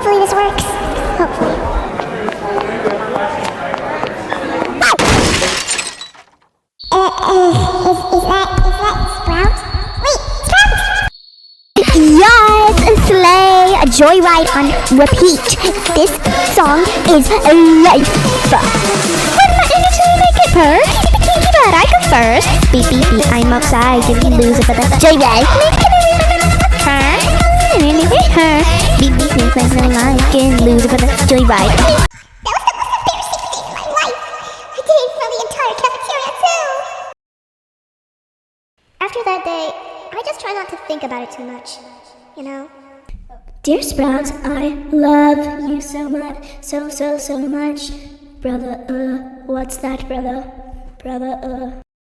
hopefully this works. Hopefully. Is that Sprout? Wait, Sprout! Yes, Slay! A joyride on repeat. This song is life. When my energy make it purr, but I go first. Beep beep beep, I'm outside, did you lose it for the joyride? Beep beep beep, I can lose it for the joyride. That was the most embarrassing thing in my life. I did it for the entire cafeteria too. After that day, I just try not to think about it too much, you know? Dear Sprout, I love you so much, so much. Brother, what's that, brother? Brother,